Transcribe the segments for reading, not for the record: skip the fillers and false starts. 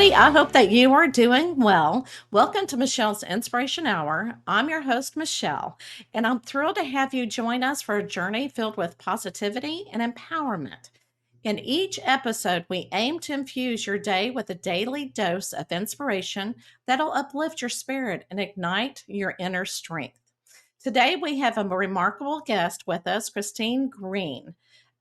everybody. I hope that you are doing well. Welcome to Michelle's Inspiration Hour. I'm your host, Michelle, and I'm thrilled to have you join us for a journey filled with positivity and empowerment. In each episode, we aim to infuse your day with a daily dose of inspiration that'll uplift your spirit and ignite your inner strength. Today, we have a remarkable guest with us, Christine Green,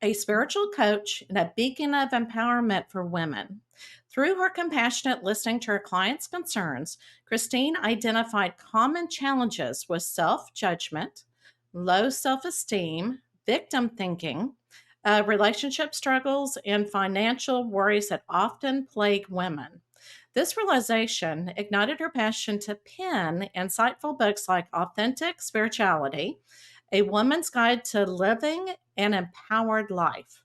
a spiritual coach and a beacon of empowerment for women. Through her compassionate listening to her clients' concerns, Christine identified common challenges with self judgment, low self esteem, victim thinking, relationship struggles, and financial worries that often plague women. This realization ignited her passion to pen insightful books like Authentic Spirituality, A Woman's Guide to Living an Empowered Life.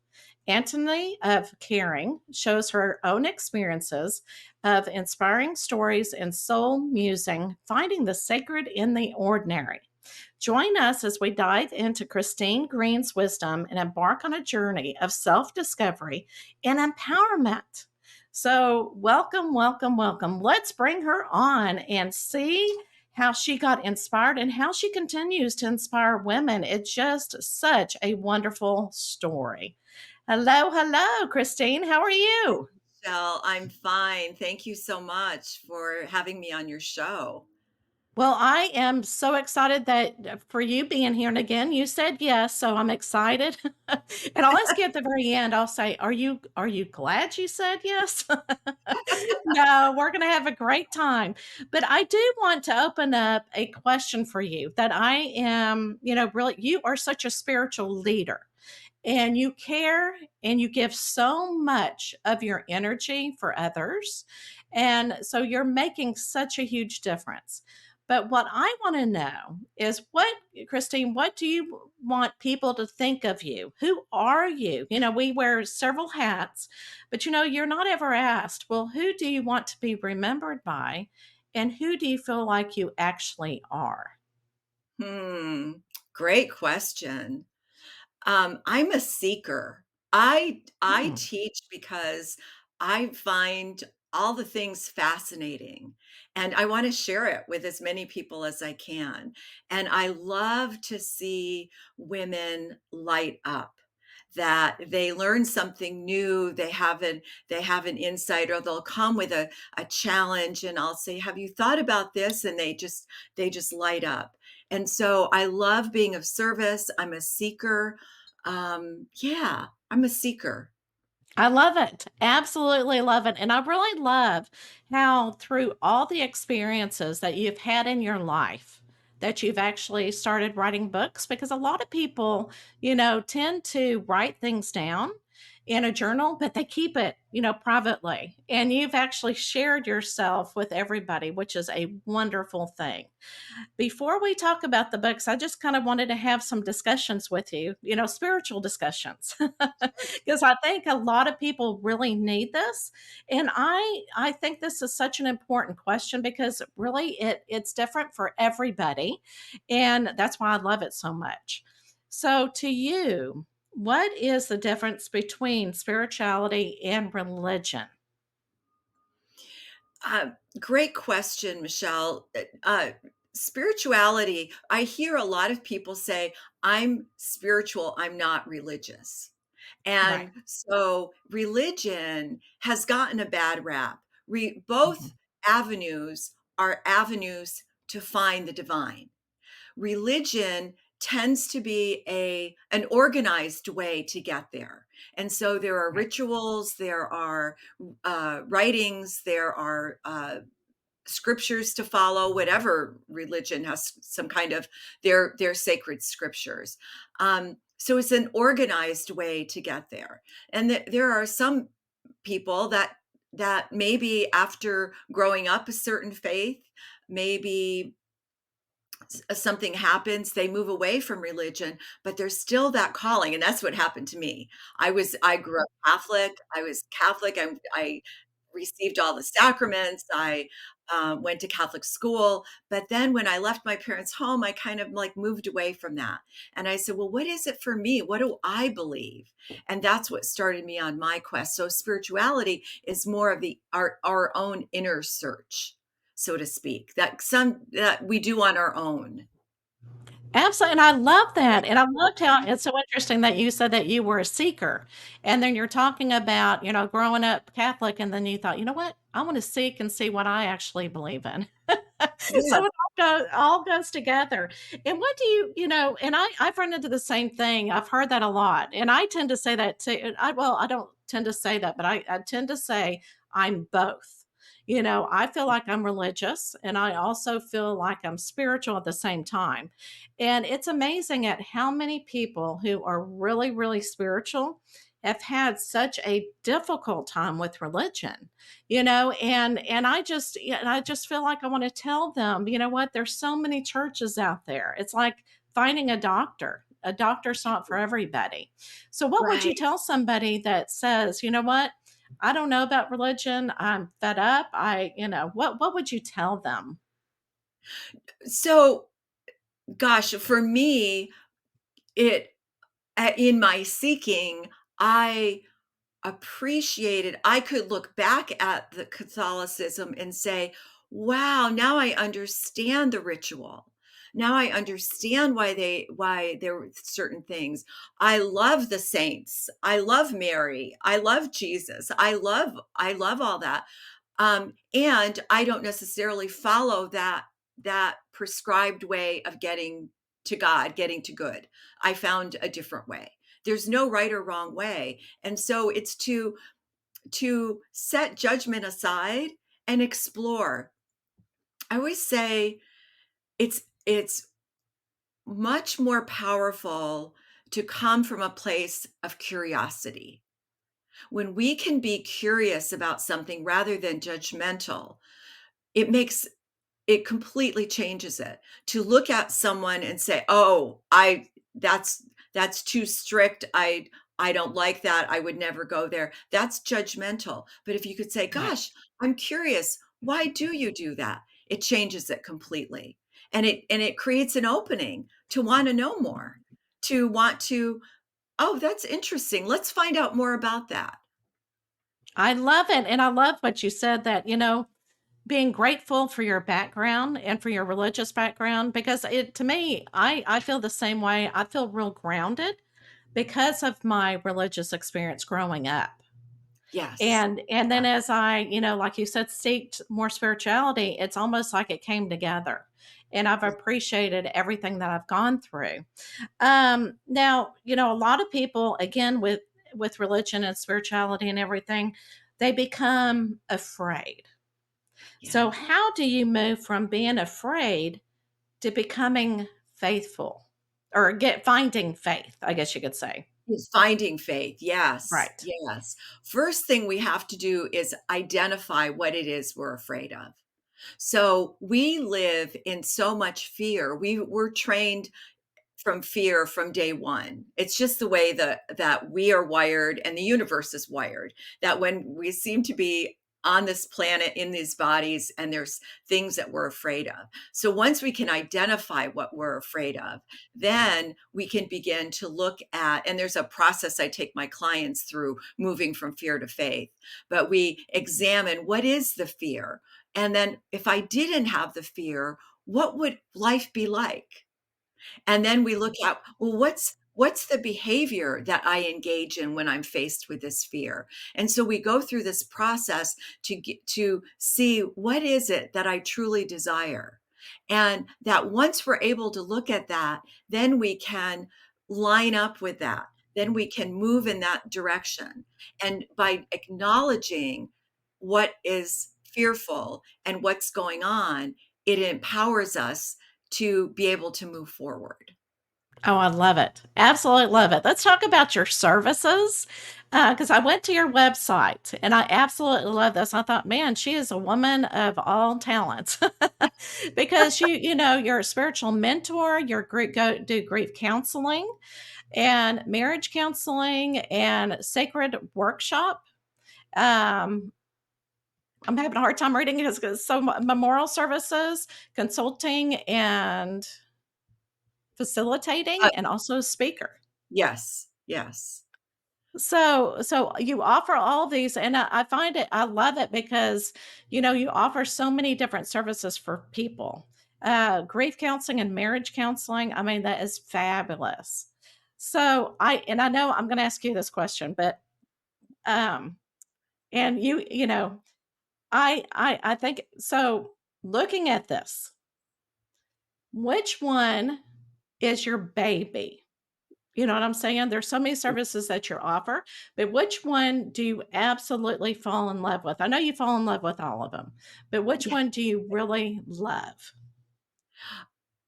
Antony of Caring shows her own experiences of inspiring stories and soul musing, finding the sacred in the ordinary. Join us as we dive into Christine Green's wisdom and embark on a journey of self discovery and empowerment. So, welcome, welcome, welcome. Let's bring her on and see how she got inspired and how she continues to inspire women. It's just such a wonderful story. Hello, hello, Christine. How are you? Michelle, I'm fine. Thank you so much for having me on your show. Well, I am so excited that for you being here, and again, you said yes, so I'm excited. And I'll ask you at the very end, I'll say, "Are you glad you said yes?" No, we're gonna have a great time. But I do want to open up a question for you that I am, really you are such a spiritual leader, and you care and you give so much of your energy for others. And so you're making such a huge difference. But what I want to know is Christine, what do you want people to think of you? Who are you? We wear several hats, but you're not ever asked, well, who do you want to be remembered by? And who do you feel like you actually are? Hmm, great question. I'm a seeker. I Hmm. teach because I find all the things fascinating and I want to share it with as many people as I can. And I love to see women light up, that they learn something new, they have an insight, or they'll come with a challenge and I'll say, have you thought about this? And they just light up. And so I love being of service. I'm a seeker. Yeah, I'm a seeker. I love it. Absolutely love it. And I really love how through all the experiences that you've had in your life that you've actually started writing books because a lot of people, tend to write things down in a journal, but they keep it, privately. And you've actually shared yourself with everybody, which is a wonderful thing. Before we talk about the books, I just kind of wanted to have some discussions with you, spiritual discussions, because I think a lot of people really need this. And I think this is such an important question because really it's different for everybody. And that's why I love it so much. So to you, what is the difference between spirituality and religion? Uh, Great question, Michelle. Spirituality, I hear a lot of people say, I'm spiritual, I'm not religious. Right. And so religion has gotten a bad rap. Mhm. Both avenues are avenues to find the divine. Religion tends to be an organized way to get there. And so there are Right. rituals, there are writings, there are scriptures to follow. Whatever religion has some kind of their sacred scriptures. So it's an organized way to get there. And there are some people that maybe after growing up a certain faith, maybe something happens, they move away from religion, but there's still that calling. And that's what happened to me. I grew up Catholic. I was Catholic. I received all the sacraments. I went to Catholic school. But then when I left my parents' home, I kind of like moved away from that. And I said, well, what is it for me? What do I believe? And that's what started me on my quest. So spirituality is more of the our own inner search, so to speak, that we do on our own. Absolutely, and I love that, and I loved how it's so interesting that you said that you were a seeker, and then you're talking about, growing up Catholic, and then you thought, "You know what? I wanna seek and see what I actually believe in." Yeah, So it all goes together, and what do and I've run into the same thing, I've heard that a lot, and I tend to say that too, I don't tend to say that, but I tend to say I'm both. I feel like I'm religious, and I also feel like I'm spiritual at the same time. And it's amazing at how many people who are really, really spiritual have had such a difficult time with religion, and I just feel like I want to tell them, you know what, there's so many churches out there. It's like finding a doctor. A doctor's not for everybody. So what would you right. tell somebody that says, you know what, I don't know about religion, I'm fed up, what would you tell them? So, gosh, for me, it in my seeking, I appreciated I could look back at the Catholicism and say, "Wow, now I understand the ritual. Now I understand why there were certain things. I love the saints. I love Mary. I love Jesus. I love all that. And I don't necessarily follow that prescribed way of getting to God, getting to good. I found a different way. There's no right or wrong way. And so it's to set judgment aside and explore. I always say it's much more powerful to come from a place of curiosity. When we can be curious about something rather than judgmental, it makes it completely changes it. To look at someone and say, "Oh, I that's too strict. I don't like that. I would never go there." That's judgmental. But if you could say, Right. "Gosh, I'm curious. Why do you do that?" It changes it completely. And it creates an opening to want to know more, to want to, "Oh, that's interesting. Let's find out more about that." I love it. And I love what you said that, being grateful for your background and for your religious background, because to me, I feel the same way. I feel real grounded because of my religious experience growing up. Yes. And then as I, like you said, seeked more spirituality, it's almost like it came together. And I've appreciated everything that I've gone through. Now, a lot of people, again, with religion and spirituality and everything, they become afraid. Yeah. So how do you move from being afraid to becoming faithful, or get finding faith, I guess you could say? Is finding faith. Yes, Right. yes. First thing we have to do is identify what it is we're afraid of. So we live in so much fear. We're trained from fear from day one. It's just the way that we are wired and the universe is wired, that when we seem to be on this planet in these bodies and there's things that we're afraid of. So once we can identify what we're afraid of, then we can begin to look at, and there's a process I take my clients through, moving from fear to faith. But we examine, what is the fear? And then if I didn't have the fear, what would life be like? And then we look at, well, what's the behavior that I engage in when I'm faced with this fear? And so we go through this process to see, what is it that I truly desire? And that once we're able to look at that, then we can line up with that. Then we can move in that direction. And by acknowledging what is fearful and what's going on, it empowers us to be able to move forward. Oh, I love it. Absolutely love it. Let's talk about your services. Because I went to your website and I absolutely love this. I thought, man, she is a woman of all talents. Because you're a spiritual mentor, you're do grief counseling and marriage counseling and sacred workshop. Um, I'm having a hard time reading it 'cause so memorial services, consulting, and Uh, facilitating, and also speaker. yes, yes. So you offer all these, and I find it, I love it because, you offer so many different services for people. Grief counseling and marriage counseling, I mean, that is fabulous. So I know I'm gonna ask you this question, but, um, and I think so looking at this, which one is your baby? You know what I'm saying? There's so many services that you offer, but which one do you absolutely fall in love with? I know you fall in love with all of them, but which Yeah. one do you really love?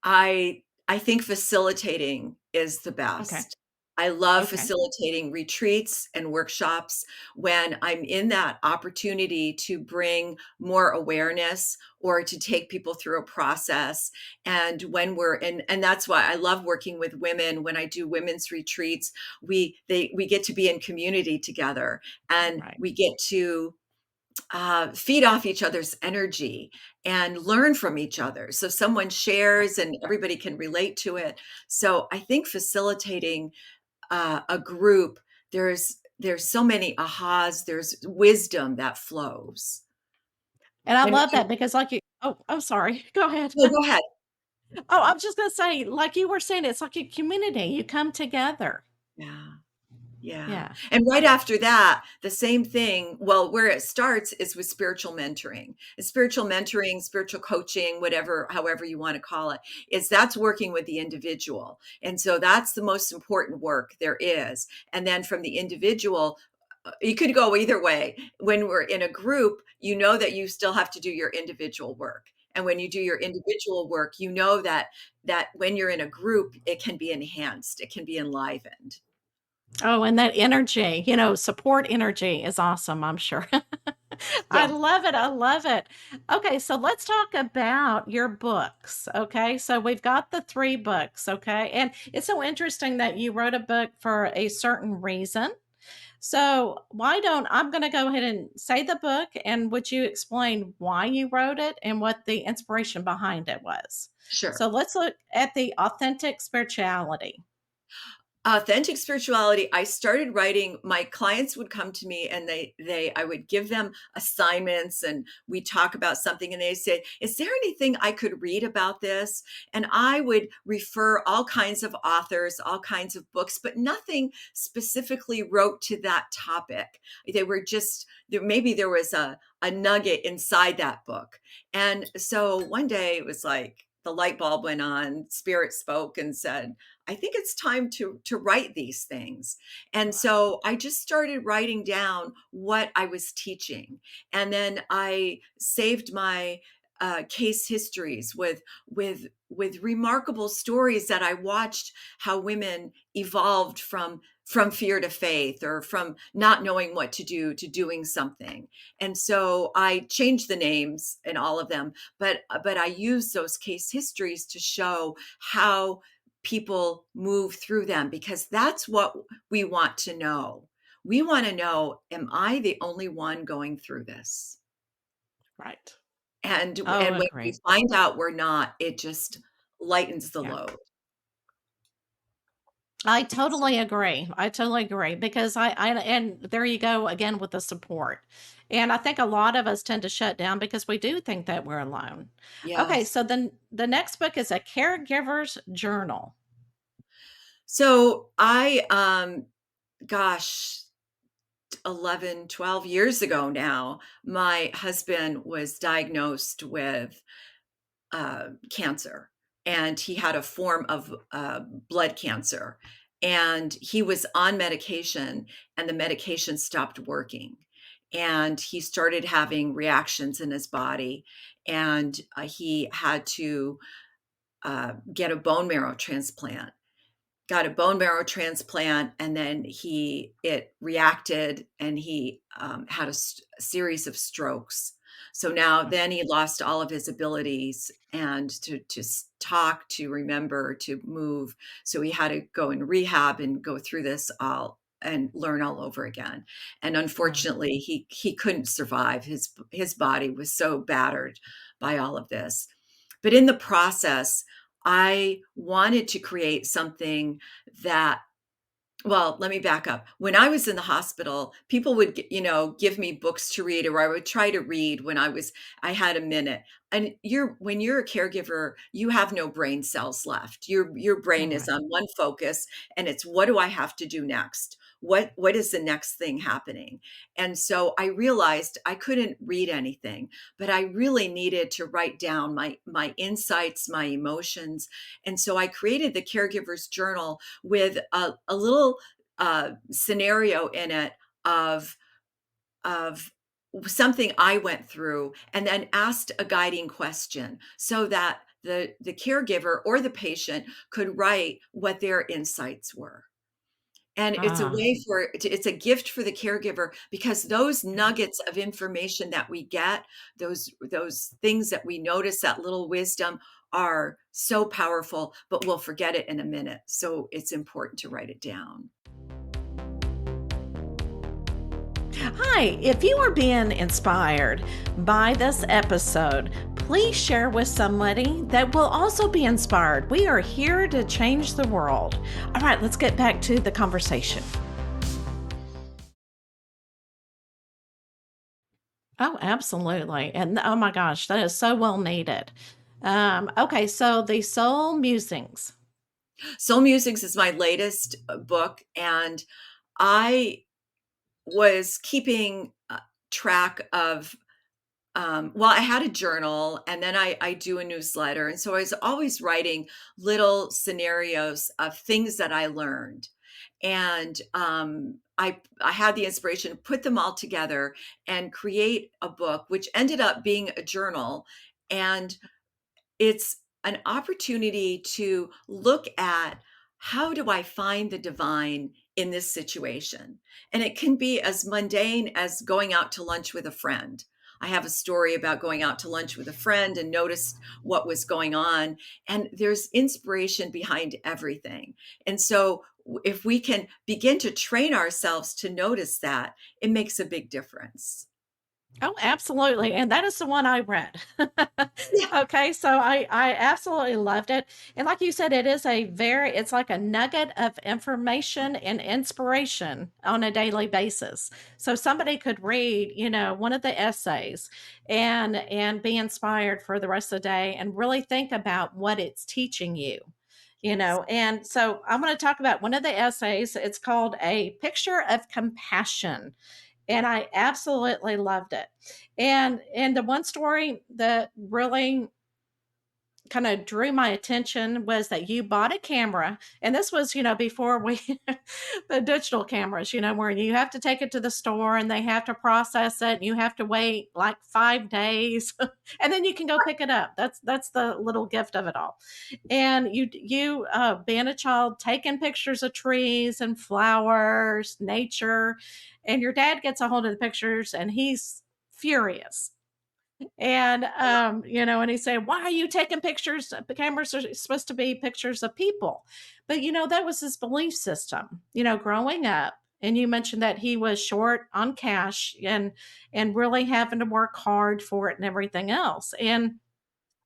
I think facilitating is the Okay. best. I love Okay. facilitating retreats and workshops when I'm in that opportunity to bring more awareness or to take people through a process. And when we're in, and that's why I love working with women. When I do women's retreats, we get to be in community together, and Right. we get to feed off each other's energy and learn from each other. So someone Right. shares and everybody can relate to it. So I think facilitating a group, there's so many ahas, there's wisdom that flows. And I love And that because like you oh, I'm sorry. Go ahead. no, go ahead. Oh, I was just gonna say, like you were saying, it's like a community. You come together. Yeah. Yeah, Yeah. and right after that, the same thing, well, where it starts is with spiritual mentoring. And spiritual mentoring, spiritual coaching, whatever, however you want to call it, is that's working with the individual. And so that's the most important work there is. And then from the individual, you could go either way. When we're in a group, you know that you still have to do your individual work. And when you do your individual work, you know that when you're in a group, it can be enhanced, it can be enlivened. Oh, and that energy, support energy is awesome, I'm sure. I Yeah, love it, I love it. Okay, so let's talk about your books, okay? So we've got the 3 books, okay? And it's so interesting that you wrote a book for a certain reason. So why don't I'm gonna go ahead and say the book, and would you explain why you wrote it and what the inspiration behind it was? sure. So let's look at the authentic spirituality. Authentic spirituality, I started writing, my clients would come to me and I would give them assignments and we talk about something and they say, "Is there anything I could read about this?" And I would refer all kinds of authors, all kinds of books, but nothing specifically wrote to that topic. They were just maybe there was a nugget inside that book. And so one day it was like the light bulb went on, spirit spoke and said, I think it's time to write these things. And Right. so I just started writing down what I was teaching. And then I saved my case histories with remarkable stories that I watched how women evolved from fear to faith or from not knowing what to do to doing something. And so I changed the names in all of them, but I used those case histories to show how people move through them because that's what we want to know. We want to know, am I the only one going through this? Right. And Oh, when we agree. find out we're not, it just lightens the Yeah. load. I So, totally agree. I totally agree because and there you go again with the support. And I think a lot of us tend to shut down because we do think that we're alone. Okay, yes. so then the next book is a caregiver's journal. So I gosh, 11, 12 years ago now, my husband was diagnosed with cancer, and he had a form of blood cancer, and he was on medication, and the medication stopped working, and he started having reactions in his body, and he had to get a bone marrow transplant. Got a bone marrow transplant, and then he it reacted, and he had a series of strokes. So now Mm. then he lost all of his abilities and talk, to remember, to move. So he had to go in rehab and go through this all and learn all over again. And Right. unfortunately, he couldn't survive. His body was so battered by all of this. But in the process, I wanted to create something that, well, let me back up. When I was in the hospital, people would, give me books to read, or I would try to read when I had a minute. And when you're a caregiver, you have no brain cells left. Your brain is Right. on one focus, and it's, what do I have to do next? What is the next thing happening? And so I realized I couldn't read anything, but I really needed to write down my insights, my emotions. And so I created the caregiver's journal with a little scenario in it of of something I went through, and then asked a guiding question so that the caregiver or the patient could write what their insights were. And it's a Ah. way for it's a gift for the caregiver, because those nuggets of information that we get, those things that we notice, that little wisdom, are so powerful, but we'll forget it in a minute. So it's important to write it down. Hi, if you are being inspired by this episode, please share with somebody that will also be inspired. We are here to change the world. All right, let's get back to the conversation. Oh, absolutely. And oh my gosh, that is so well needed. Okay, so the Soul Musings. Soul Musings is my latest book, and I was keeping track of, well, I had a journal, and then I do a newsletter. And so I was always writing little scenarios of things that I learned. And I had the inspiration to put them all together and create a book, which ended up being a journal. And it's an opportunity to look at, how do I find the divine in this situation? And it can be as mundane as going out to lunch with a friend. I have a story about going out to lunch with a friend and noticed what was going on. And there's inspiration behind everything. And so if we can begin to train ourselves to notice that, it makes a big difference. Oh, absolutely. And that is the one I read. Yeah. Okay, so I absolutely loved it. And like you said, it's like a nugget of information and inspiration on a daily basis. So somebody could read, one of the essays and be inspired for the rest of the day and really think about what it's teaching you. Yes. And so I'm going to talk about one of the essays. It's called A Picture of Compassion, and I absolutely loved it. And the one story that really kind of drew my attention was that you bought a camera, and this was, before we the digital cameras, where you have to take it to the store and they have to process it and you have to wait like 5 days and then you can go pick it up. That's the little gift of it all. And being a child, taking pictures of trees and flowers, nature, and your dad gets a hold of the pictures and he's furious. And and he said, "Why are you taking pictures? The cameras are supposed to be pictures of people." But that was his belief system, growing up. And you mentioned that he was short on cash and really having to work hard for it and everything else. And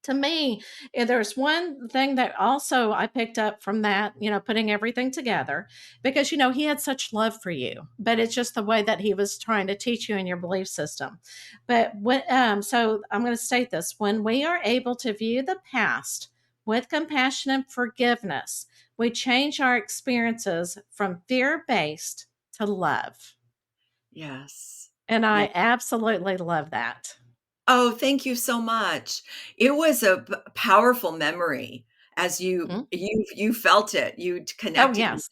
to me, there's one thing that also I picked up from that, putting everything together, because, he had such love for you, but it's just the way that he was trying to teach you in your belief system. So I'm going to state this: when we are able to view the past with compassion and forgiveness, we change our experiences from fear based to love. Yes. And Yeah. I absolutely love that. Oh, thank you so much. It was a powerful memory, as Mm. you felt it, you Oh, connected with yes.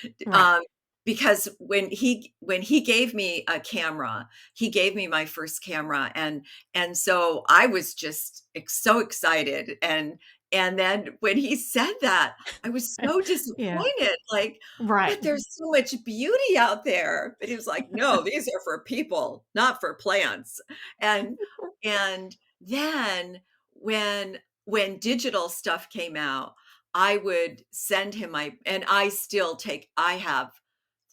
it. Right. Because when he gave me a camera, he gave me my first camera, and so I was just so excited, and then when he said that, I was so Yeah. disappointed, like, Right. "But there's so much beauty out there." But he was like, "No, these are for people, not for plants." And and then when digital stuff came out, I would send him my and I still take I have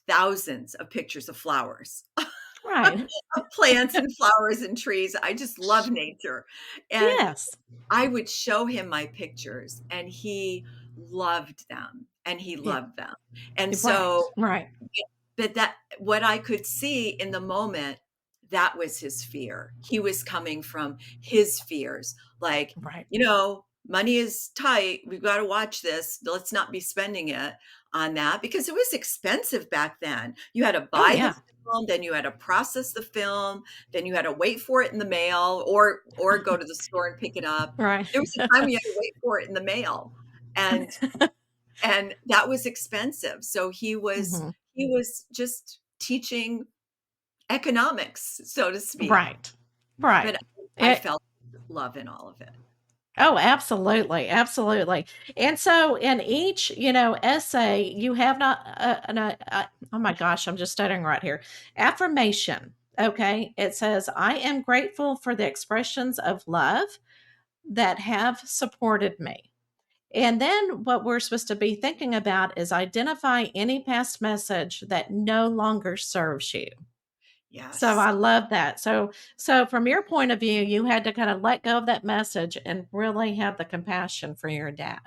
thousands of pictures of flowers, Right. of plants and flowers and trees. I just love nature. And Yes. I would show him my pictures and he loved them and he Yeah. loved them. And Right. so Right. but that what I could see in the moment, that was his fear. He was coming from his fears, like, Right. money is tight. We've got to watch this. Let's not be spending it on that because it was expensive back then. You had to Oh buy the yeah. film, then you had to process the film, then you had to wait for it in the mail or go to the store and pick it up. Right. There was a time you had to wait for it in the mail. And and that was expensive. So Mhm. he was just teaching economics, so to speak, Right. Right. but I It felt love in all of it. Oh, absolutely, absolutely. And so in each, essay, you have not oh my gosh, I'm just stuttering right here. Affirmation. Okay. It says, I am grateful for the expressions of love that have supported me. And then what we're supposed to be thinking about is identify any past message that no longer serves you. So Yes. I love that. So from your point of view, you had to kind of let go of that message and really have the compassion for your dad.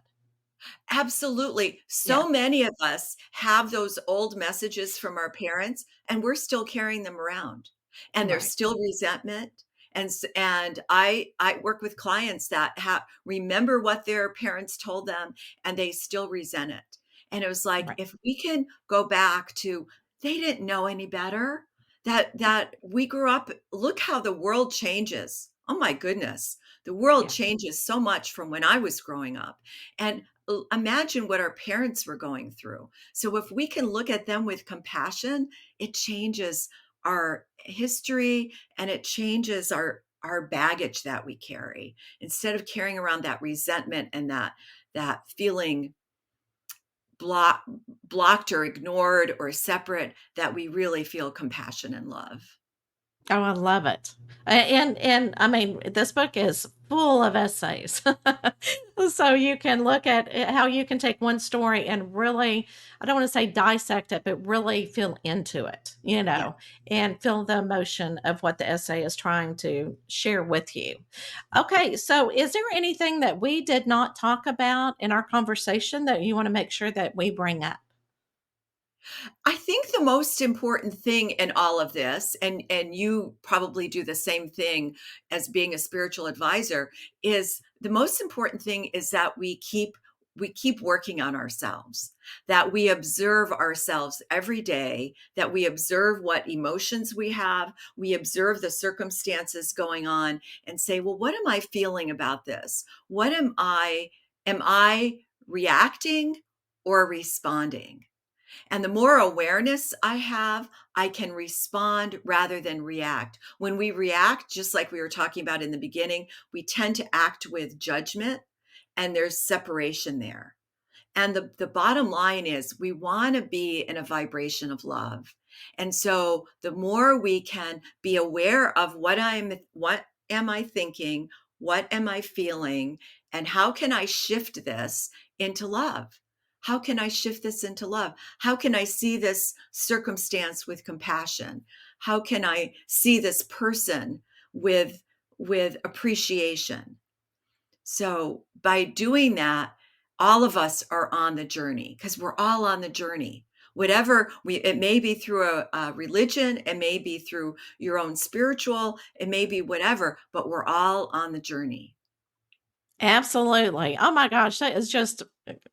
Absolutely. Yeah. So many of us have those old messages from our parents, and we're still carrying them around. And there's Right. still resentment. And I work with clients that have remember what their parents told them, and they still resent it. And it was like, Right. if we can go back to they didn't know any better, that we grew up, look how the world changes. Oh my goodness. The world Yeah. changes so much from when I was growing up. And imagine what our parents were going through. So if we can look at them with compassion, it changes our history and it changes our baggage that we carry. Instead of carrying around that resentment and that feeling block, blocked or ignored or separate, that we really feel compassion and love. Oh, I love it. And I mean, this book is full of essays. So you can look at how you can take one story and really, I don't want to say dissect it, but really feel into it, Yeah. and feel the emotion of what the essay is trying to share with you. Okay, so is there anything that we did not talk about in our conversation that you want to make sure that we bring up? I think the most important thing in all of this, and you probably do the same thing as being a spiritual advisor, is the most important thing is that we keep working on ourselves, that we observe ourselves every day, that we observe what emotions we have, we observe the circumstances going on and say, well, what am I feeling about this? What am I reacting or responding? And the more awareness I have, I can respond rather than react. When we react, just like we were talking about in the beginning, we tend to act with judgment and there's separation there. And the bottom line is we want to be in a vibration of love. And so the more we can be aware of what am I thinking, what am I feeling, and how can I shift this into love? How can I shift this into love? How can I see this circumstance with compassion? How can I see this person with with appreciation? So by doing that, all of us are on the journey because we're all on the journey. Whatever it may be through a religion, it may be through your own spiritual, it may be whatever, but we're all on the journey. Absolutely. Oh my gosh, that is just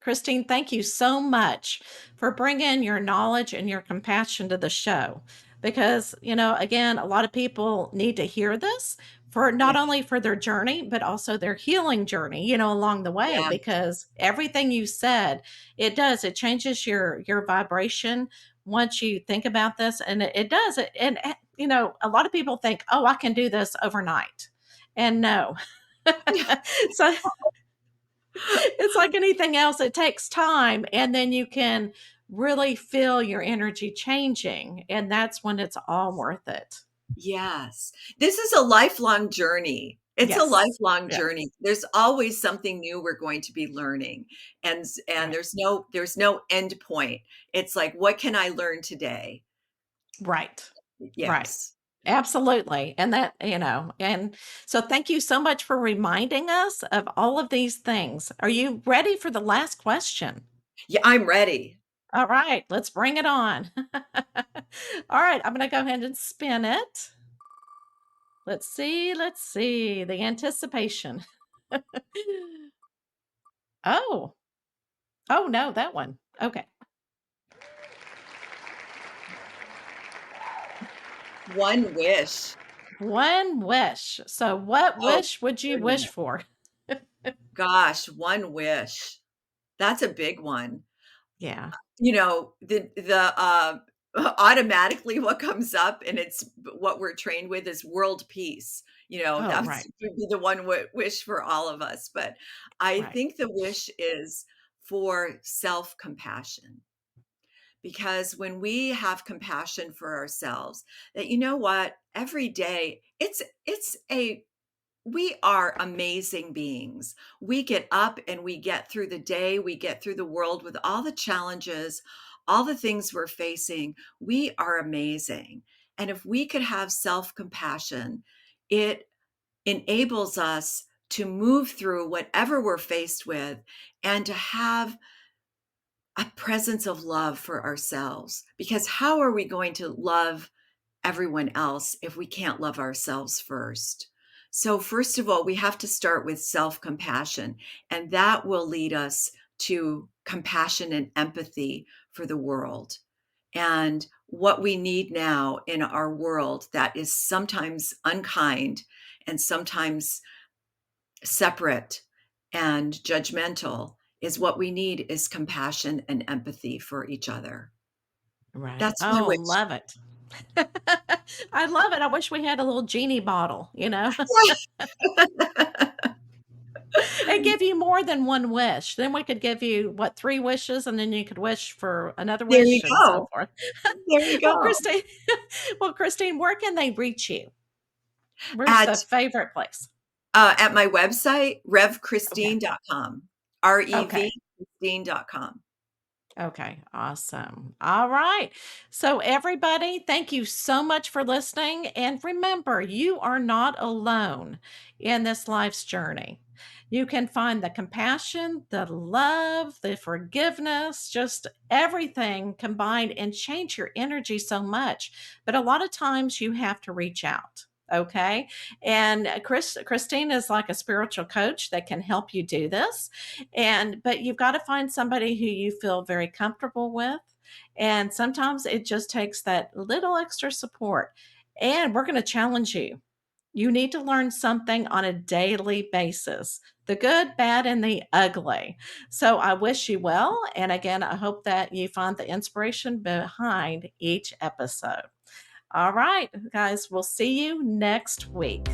Christine, thank you so much for bringing your knowledge and your compassion to the show. Because, again, a lot of people need to hear this for Yeah, not only for their journey, but also their healing journey, along the way, yeah, because everything you said, it changes your vibration once you think about this. And it does it. And a lot of people think, oh, I can do this overnight. And no. yeah, So it's like anything else, it takes time, and then you can really feel your energy changing, and that's when it's all worth it. yes. This is a lifelong journey. It's a Yes. lifelong Yes. journey. There's always something new we're going to be learning, and Right. there's no end point. It's like, "What can I learn today?" Right. Right. Yes. Absolutely. And that, and so thank you so much for reminding us of all of these things. Are you ready for the last question? Yeah, I'm ready. All right, let's bring it on. All right, I'm going to go ahead and spin it. Let's see. Let's see. The anticipation. Oh, oh no, that one. Okay. One wish. One wish. So, what Oh, wish would you wish goodness. for? Gosh, one wish. That's a big one. Yeah. The automatically what comes up, and it's what we're trained with, is world peace. Oh, That's right. would be the one wish for all of us, but I Right. think the wish is for self-compassion, because when we have compassion for ourselves, that, you know what, every day it's a we are amazing beings. We get up and we get through the day, we get through the world with all the challenges, all the things we're facing. We are amazing. And if we could have self compassion, it enables us to move through whatever we're faced with and to have a presence of love for ourselves. Because how are we going to love everyone else if we can't love ourselves first? So, first of all, we have to start with self compassion, and that will lead us to compassion and empathy for the world. And what we need now in our world that is sometimes unkind and sometimes separate and judgmental is what we need is compassion and empathy for each other. Right. That's my Oh, wish. love it. I love it. I wish we had a little genie bottle, and give you more than one wish. Then we could give you what, 3 wishes, and then you could wish for another There you wish and so go. forth. There you Well, go. Christine Christine, where can they reach you? Where's At the favorite place? at my website, Okay. revchristine.com, Okay. revchristine.com. Okay, awesome. All right. So, everybody, thank you so much for listening. And remember, you are not alone in this life's journey. You can find the compassion, the love, the forgiveness, just everything combined and change your energy so much. But a lot of times you have to reach out. Okay. And Christine is like a spiritual coach that can help you do this, but you've got to find somebody who you feel very comfortable with. And sometimes it just takes that little extra support. And we're going to challenge you. You need to learn something on a daily basis, the good, bad, and the ugly. So I wish you well. And again, I hope that you find the inspiration behind each episode. All right, guys, we'll see you next week.